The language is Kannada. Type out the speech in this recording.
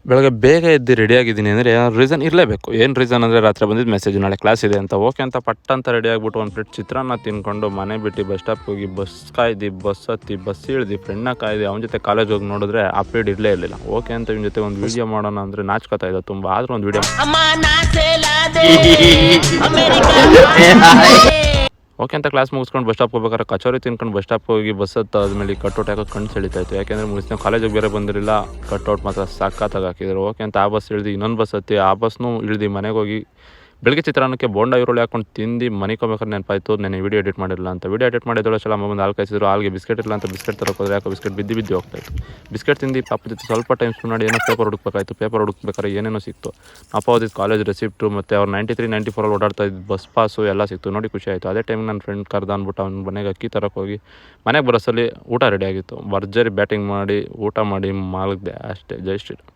ಬೆಳಗ್ಗೆ ಬೇಗ ಎದ್ದು ರೆಡಿಯಾಗಿದ್ದೀನಿ ಅಂದರೆ ಏನಾದ್ರು ರೀಸನ್ ಇರಲೇಬೇಕು. ಏನು ರೀಸನ್ ಅಂದರೆ ರಾತ್ರಿ ಬಂದಿದ್ದು ಮೆಸೇಜ್ ನಾಳೆ ಕ್ಲಾಸ್ ಇದೆ ಅಂತ. ಓಕೆ ಅಂತ ಪಟ್ ಅಂತ ರೆಡಿ ಆಗಿಬಿಟ್ಟು ಒಂದು ಪ್ಲೇಟ್ ಚಿತ್ರಾನ್ನ ತಿಂದ್ಕೊಂಡು ಮನೆ ಬಿಟ್ಟು ಬಸ್ ಸ್ಟಾಪ್ಗೆ ಹೋಗಿ ಬಸ್ ಕಾಯ್ದು, ಬಸ್ ಹತ್ತಿ, ಬಸ್ ಇಳ್ದು, ಫ್ರೆಂಡ್ನ ಕಾಯ್ದು ಅವನ ಜೊತೆ ಕಾಲೇಜ್ ಹೋಗಿ ನೋಡಿದ್ರೆ ಆ ಪೀರಿಯಡ್ ಇರಲೇ ಇರಲಿಲ್ಲ. ಓಕೆ ಅಂತ ಇವನ ಜೊತೆ ಒಂದು ವೀಡಿಯೋ ಮಾಡೋಣ ಅಂದರೆ ನಾಚ್ಕೋತಾ ಇದ್ದ ತುಂಬ. ಆದರೂ ಒಂದು ವೀಡಿಯೋ ಓಕೆ ಅಂತ ಕ್ಲಾಸ್ ಮುಗಿಸ್ಕೊಂಡು ಬಸ್ ಸ್ಟಾಪ್ ಹೋಗ್ಬೇಕಾದ್ರೆ ಕಚೋರಿ ತಿನ್ಕೊಂಡು ಬಸ್ ಸ್ಟಾಪ್ ಹೋಗಿ ಬಸ್ ಹತ್ತಾದ್ಮೇಲೆ ಕಟ್ಔಟ್ ಹಾಕೋ ಕಣ್ಣು ಸೆಳಿತಾಯಿತ್ತು. ಯಾಕೆಂದರೆ ಮುಗಿಸ್ತಾ ಕಾಲೇಜಿಗೆ ಬೇರೆ ಬಂದಿರಲಿಲ್ಲ. ಕಟ್ಔಟ್ ಮಾತ್ರ ಸಖತ್ತಾಗಿ ಹಾಕಿದ್ರು. ಓಕೆ ಅಂತ ಆ ಬಸ್ ಇಳ್ದು ಇನ್ನೊಂದು ಬಸ್ ಹತ್ತಿ ಆ ಬಸ್ನೂ ಇಳ್ದು ಮನೆಗೆ ಹೋಗಿ ಬೆಳಗ್ಗೆ ಚಿತ್ರಾನ್ನಕ್ಕೆ ಬೋಂಡ ಈರುಳ್ಳಿ ಹಾಕೊಂಡು ತಿಂದು ಮನೆಗೆ ಹೋಗ್ಬೇಕಾದ್ರೆ ನೆನಪಾಯಿತು ನಾನು ವೀಡಿಯೋ ಎಡಿಟ್ ಮಾಡಿರಲಿಲ್ಲ ಅಂತ. ವೀಡಿಯೋ ಎಡಿಟ್ ಮಾಡಿದ್ದೊಳಗೆ ಅಮ್ಮ ಬಂದು ಹಾಲು ಕಾಯಿಸಿದ್ರು. ಹಾಲಿಗೆ ಬಿಸ್ಕೆಟ್ ಇಲ್ಲ ಅಂತ ಬಿಸ್ಕೆಟ್ ತರೋಕೆ ಹೋದ್ರೆ ಯಾಕೋ ಬಿಸ್ಕೆಟ್ ಬಿದ್ದು ಹೋಗ್ತಾಯಿತ್ತು. ಬಿಸ್ಕೆಟ್ ತಿಂದು ಪಾಪ ಜೊತೆ ಸ್ವಲ್ಪ ಟೈಮ್ ಸ್ಪೆಂಡ್ ಮಾಡಿ ಏನೋ ಪೇಪರ್ ಹುಡುಕ್ಬೇಕಾಯ್ತು. ಪೇಪರ್ ಹುಡುಕ್ಬೇಕಾದ್ರೆ ಏನೇನೋ ಸಿಕ್ತು. ಅಪ್ಪ ಓದಿದ್ದು ಕಾಲೇಜ್ ರೆಸಿಪ್ಟು ಮತ್ತು ಅವ್ರು 93, 94 ಓಡಾಡ್ತಾ ಇದ್ದು ಬಸ್ ಪಾಸು ಎಲ್ಲ ಸಿಕ್ತು. ನೋಡಿ ಖುಷಿ ಆಯಿತು. ಅದೇ ಟೈಮ್ ನನ್ನ ಫ್ರೆಂಡ್ ಕರ್ದು ಅಂದ್ಬಿಟ್ಟು ಅವ್ನ ಮನೆಗೆ ಅಕ್ಕಿ ತರೋಕೆ ಹೋಗಿ ಮನೆಗೆ ಬರೋಸಲ್ಲಿ ಊಟ ರೆಡಿ ಆಗಿತ್ತು. ಭರ್ಜರಿ ಬ್ಯಾಟಿಂಗ್ ಮಾಡಿ ಊಟ ಮಾಡಿ ಮಲಗಿದೆ ಅಷ್ಟೇ. ಜೈ ಶ್ರೀರಾಮ್.